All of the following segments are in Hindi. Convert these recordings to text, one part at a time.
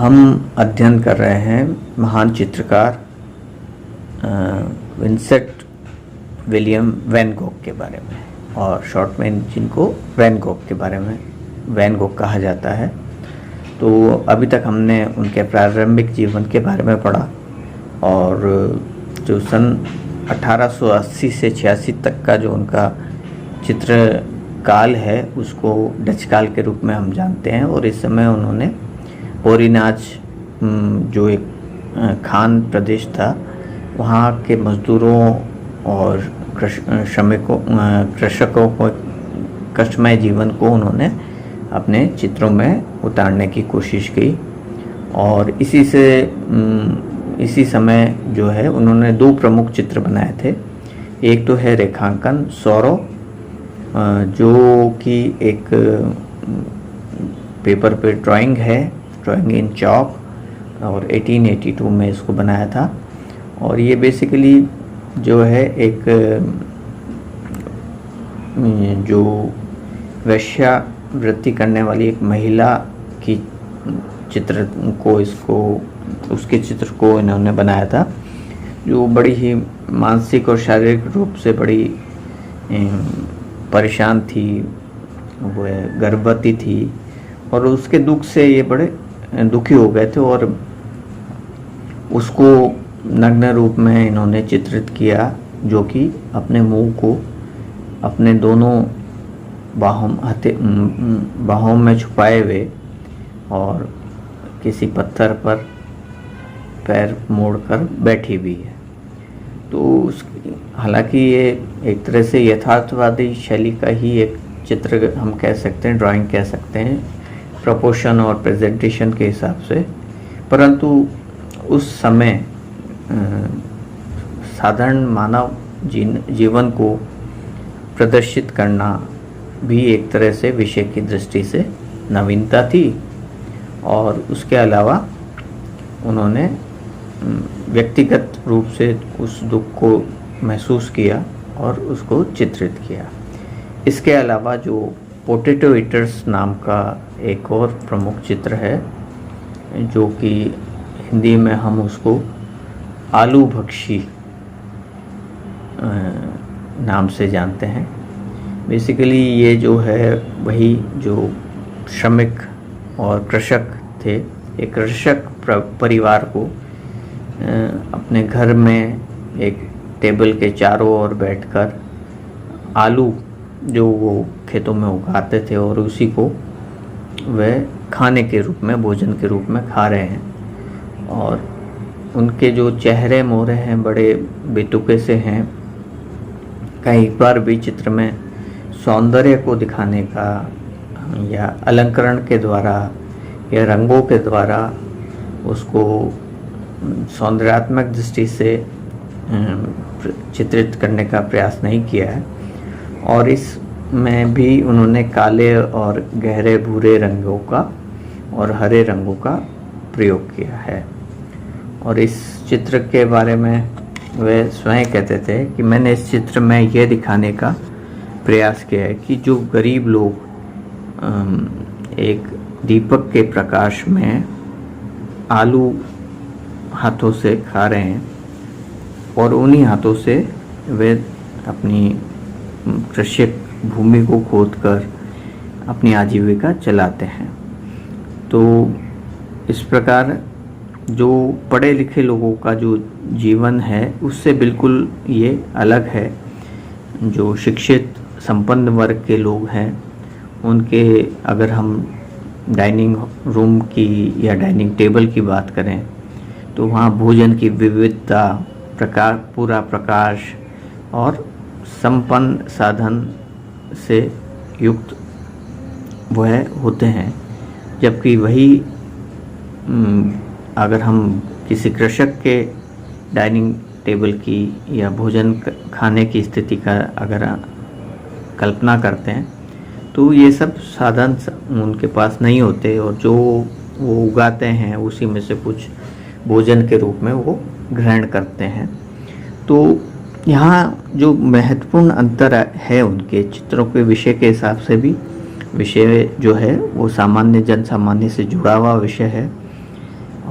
हम अध्ययन कर रहे हैं महान चित्रकार विंसेंट विलियम वैन गोग के बारे में, और शॉर्ट में जिनको वैन गोग के बारे में वैन गोग कहा जाता है। तो अभी तक हमने उनके प्रारंभिक जीवन के बारे में पढ़ा, और जो सन 1880 से 86 तक का जो उनका चित्र काल है उसको डच काल के रूप में हम जानते हैं। और इस समय उन्होंने ओरिनाच जो एक खान प्रदेश था, वहाँ के मज़दूरों और कृषकों को कष्टमय जीवन को उन्होंने अपने चित्रों में उतारने की कोशिश की। और इसी समय जो है उन्होंने दो प्रमुख चित्र बनाए थे। एक तो है रेखांकन सौरव, जो कि एक पेपर पे ड्राइंग है, ड्राइंग इन चॉक, और 1882 में इसको बनाया था। और ये बेसिकली जो है एक जो वेश्यावृत्ति करने वाली एक महिला की चित्र को उसके चित्र को इन्होंने बनाया था, जो बड़ी ही मानसिक और शारीरिक रूप से बड़ी परेशान थी, वो गर्भवती थी, और उसके दुख से ये बड़े दुखी हो गए थे। और उसको नग्न रूप में इन्होंने चित्रित किया, जो कि अपने मुंह को अपने दोनों बाहों में छुपाए हुए और किसी पत्थर पर पैर मोड़कर बैठी हुई है। तो हालांकि ये एक तरह से यथार्थवादी शैली का ही एक चित्र हम कह सकते हैं, ड्राइंग कह सकते हैं, प्रोपोर्शन और प्रेजेंटेशन के हिसाब से। परंतु उस समय साधारण मानव जीवन को प्रदर्शित करना भी एक तरह से विषय की दृष्टि से नवीनता थी। और उसके अलावा उन्होंने व्यक्तिगत रूप से उस दुख को महसूस किया और उसको चित्रित किया। इसके अलावा जो पोटैटो ईटर्स नाम का एक और प्रमुख चित्र है, जो कि हिंदी में हम उसको आलू भक्षी नाम से जानते हैं। बेसिकली ये जो है वही जो श्रमिक और कृषक थे, एक कृषक परिवार को अपने घर में एक टेबल के चारों ओर बैठकर आलू जो वो खेतों में उगाते थे और उसी को वह खाने के रूप में, भोजन के रूप में खा रहे हैं। और उनके जो चेहरे मोहरे हैं बड़े बेतुके से हैं। कई बार भी चित्र में सौंदर्य को दिखाने का या अलंकरण के द्वारा या रंगों के द्वारा उसको सौंदर्यात्मक दृष्टि से चित्रित करने का प्रयास नहीं किया है। और इसमें भी उन्होंने काले और गहरे भूरे रंगों का और हरे रंगों का प्रयोग किया है। और इस चित्र के बारे में वे स्वयं कहते थे कि मैंने इस चित्र में यह दिखाने का प्रयास किया है कि जो गरीब लोग एक दीपक के प्रकाश में आलू हाथों से खा रहे हैं और उन्हीं हाथों से वे अपनी कृषि भूमि को खोदकर अपनी आजीविका चलाते हैं। तो इस प्रकार जो पढ़े लिखे लोगों का जो जीवन है उससे बिल्कुल ये अलग है। जो शिक्षित संपन्न वर्ग के लोग हैं उनके, अगर हम डाइनिंग रूम की या डाइनिंग टेबल की बात करें तो वहाँ भोजन की विविधता, पूरा प्रकाश और संपन्न साधन से युक्त वह होते हैं। जबकि वही अगर हम किसी कृषक के डाइनिंग टेबल की या भोजन खाने की स्थिति का अगर कल्पना करते हैं तो ये सब साधन उनके पास नहीं होते, और जो वो उगाते हैं उसी में से कुछ भोजन के रूप में वो ग्रहण करते हैं। तो यहाँ जो महत्वपूर्ण अंतर है उनके चित्रों के विषय के हिसाब से भी, विषय जो है वो सामान्य जन सामान्य से जुड़ा हुआ विषय है।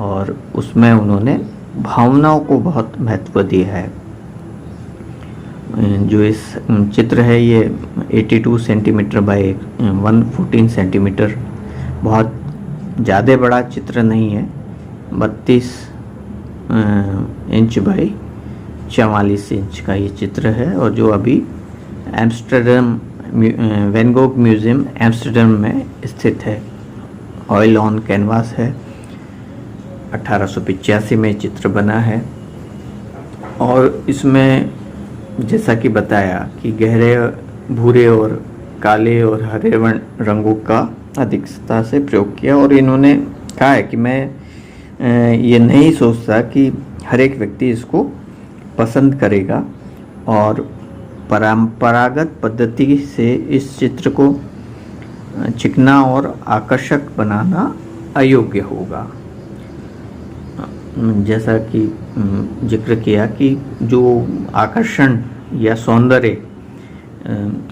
और उसमें उन्होंने भावनाओं को बहुत महत्व दिया है। जो इस चित्र है ये 82 सेंटीमीटर बाय 114 सेंटीमीटर, बहुत ज़्यादा बड़ा चित्र नहीं है। 32 इंच बाई 44 इंच का ये चित्र है, और जो अभी Amsterdam Van Gogh museum Amsterdam में स्थित है। ऑयल ऑन कैनवास है। 1885 में चित्र बना है, और इसमें जैसा कि बताया कि गहरे भूरे और काले और हरे रंगों का अधिकता से प्रयोग किया। और इन्होंने कहा है कि मैं ये नहीं सोचता कि हर एक व्यक्ति इसको पसंद करेगा, और परंपरागत पद्धति से इस चित्र को चिकना और आकर्षक बनाना अयोग्य होगा। जैसा कि जिक्र किया कि जो आकर्षण या सौंदर्य,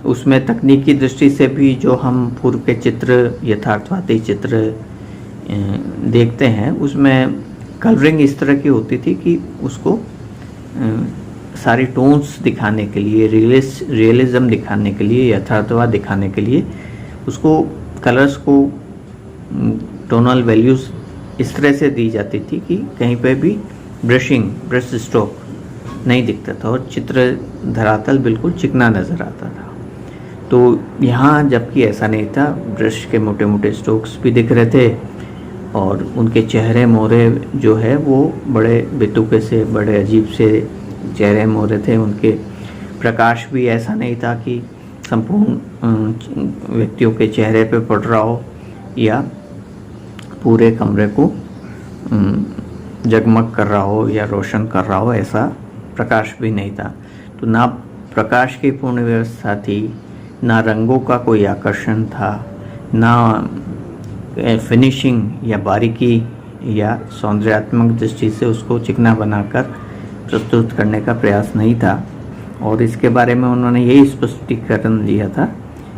उसमें तकनीकी दृष्टि से भी जो हम पूर्व के चित्र, यथार्थवादी चित्र देखते हैं, उसमें कलरिंग इस तरह की होती थी कि उसको सारी टोन्स दिखाने के लिए, रियलिज्म दिखाने के लिए, यथार्थवाद दिखाने के लिए उसको कलर्स को, टोनल वैल्यूज़ इस तरह से दी जाती थी कि कहीं पे भी ब्रश स्ट्रोक नहीं दिखता था और चित्र धरातल बिल्कुल चिकना नज़र आता था। तो यहाँ जबकि ऐसा नहीं था, ब्रश के मोटे मोटे स्ट्रोक्स भी दिख रहे थे, और उनके चेहरे मोहरे जो है वो बड़े बेतुके से, बड़े अजीब से चेहरे मोहरे थे। उनके प्रकाश भी ऐसा नहीं था कि संपूर्ण व्यक्तियों के चेहरे पे पड़ रहा हो या पूरे कमरे को जगमग कर रहा हो या रोशन कर रहा हो, ऐसा प्रकाश भी नहीं था। तो ना प्रकाश की पूर्ण व्यवस्था थी, ना रंगों का कोई आकर्षण था, ना फिनिशिंग या बारीकी या सौंदर्यात्मक दृष्टि से उसको चिकना बनाकर प्रस्तुत करने का प्रयास नहीं था। और इसके बारे में उन्होंने यही स्पष्टीकरण दिया था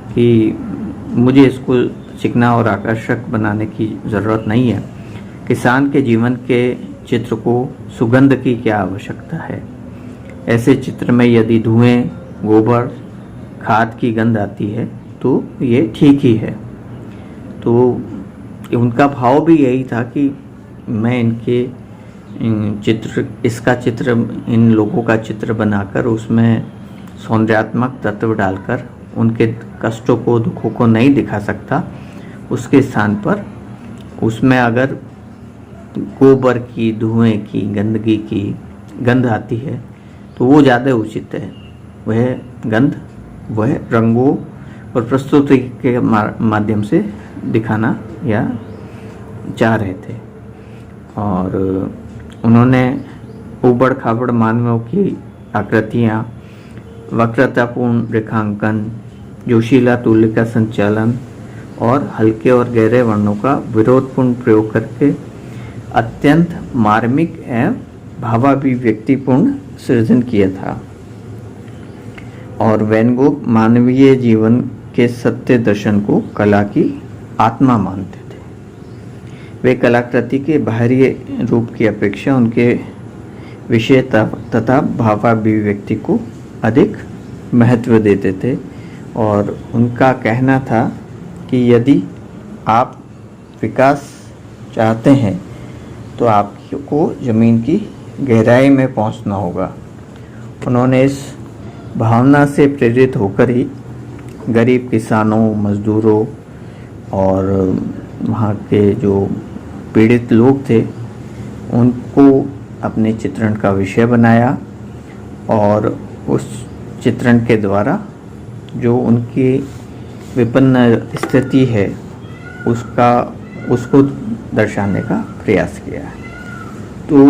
कि मुझे इसको चिकना और आकर्षक बनाने की ज़रूरत नहीं है। किसान के जीवन के चित्र को सुगंध की क्या आवश्यकता है। ऐसे चित्र में यदि धुएं, गोबर, खाद की गंध आती है तो ये ठीक ही है। तो उनका भाव भी यही था कि मैं इनके इसका चित्र, इन लोगों का चित्र बनाकर उसमें सौंदर्यात्मक तत्व डालकर उनके कष्टों को, दुखों को नहीं दिखा सकता। उसके स्थान पर उसमें अगर गोबर की, धुएं की, गंदगी की गंध आती है तो वो ज़्यादा उचित है। वह गंध, वह रंगों और प्रस्तुति के माध्यम से दिखाना या चाह रहे थे। और उन्होंने उबड़ खाबड़ मानवों की आकृतियाँ, वक्रतापूर्ण रेखांकन, जोशीला तुल्य का संचालन और हल्के और गहरे वर्णों का विरोधपूर्ण प्रयोग करके अत्यंत मार्मिक एवं भावाभिव्यक्तिपूर्ण सृजन किया था। और वैन गोग मानवीय जीवन के सत्य दर्शन को कला की आत्मा मानते थे। वे कलाकृति के बाहरी रूप की अपेक्षा उनके विषय तथा भावाभिव्यक्ति को अधिक महत्व देते थे। और उनका कहना था कि यदि आप विकास चाहते हैं तो आपको ज़मीन की गहराई में पहुंचना होगा। उन्होंने इस भावना से प्रेरित होकर ही गरीब किसानों, मजदूरों और वहाँ के जो पीड़ित लोग थे उनको अपने चित्रण का विषय बनाया। और उस चित्रण के द्वारा जो उनकी विपन्न स्थिति है उसको दर्शाने का प्रयास किया। तो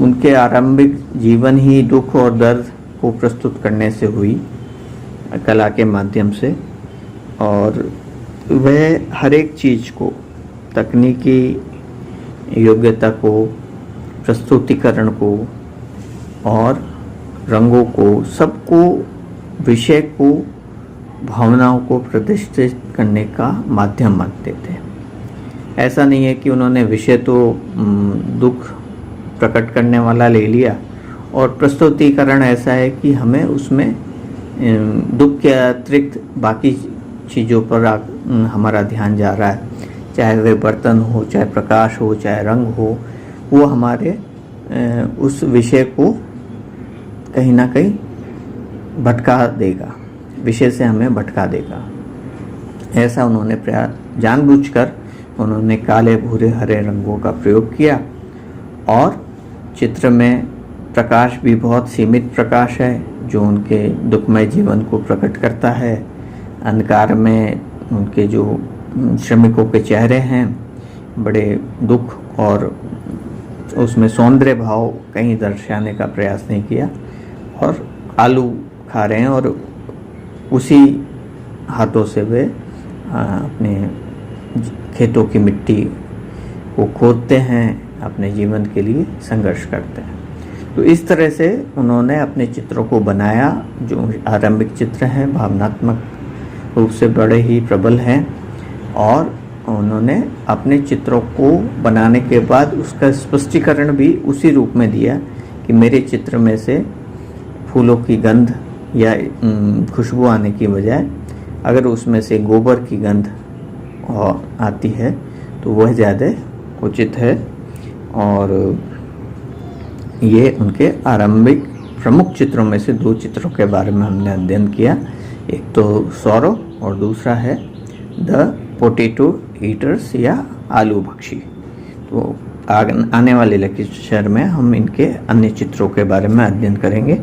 उनके आरंभिक जीवन ही दुख और दर्द को प्रस्तुत करने से हुई कला के माध्यम से। और वह हर एक चीज़ को, तकनीकी योग्यता को, प्रस्तुतिकरण को और रंगों को, सबको, विषय को, भावनाओं को प्रदर्शित करने का माध्यम मानते थे। ऐसा नहीं है कि उन्होंने विषय तो दुख प्रकट करने वाला ले लिया और प्रस्तुतिकरण ऐसा है कि हमें उसमें दुख के अतिरिक्त बाकी चीज़ों पर हमारा ध्यान जा रहा है, चाहे वे बर्तन हो, चाहे प्रकाश हो, चाहे रंग हो, वो हमारे उस विषय को कहीं ना कहीं भटका देगा, विषय से हमें भटका देगा। ऐसा उन्होंने प्रयास जानबूझकर उन्होंने काले, भूरे, हरे रंगों का प्रयोग किया और चित्र में प्रकाश भी बहुत सीमित प्रकाश है जो उनके दुखमय जीवन को प्रकट करता है। अंधकार में उनके जो श्रमिकों के चेहरे हैं बड़े दुख और उसमें सौंदर्य भाव कहीं दर्शाने का प्रयास नहीं किया और आलू खा रहे हैं और उसी हाथों से वे अपने खेतों की मिट्टी को खोदते हैं, अपने जीवन के लिए संघर्ष करते हैं। तो इस तरह से उन्होंने अपने चित्रों को बनाया। जो आरंभिक चित्र हैं भावनात्मक रूप से बड़े ही प्रबल हैं और उन्होंने अपने चित्रों को बनाने के बाद उसका स्पष्टीकरण भी उसी रूप में दिया कि मेरे चित्र में से फूलों की गंध या खुशबू आने की बजाय अगर उसमें से गोबर की गंध आती है तो वह ज़्यादा उचित है। और ये उनके आरंभिक प्रमुख चित्रों में से 2 चित्रों के बारे में हमने अध्ययन किया, एक तो सौरव और दूसरा है द पोटैटो ईटर्स या आलू भक्षी। तो आने वाले लेक्चर में हम इनके अन्य चित्रों के बारे में अध्ययन करेंगे।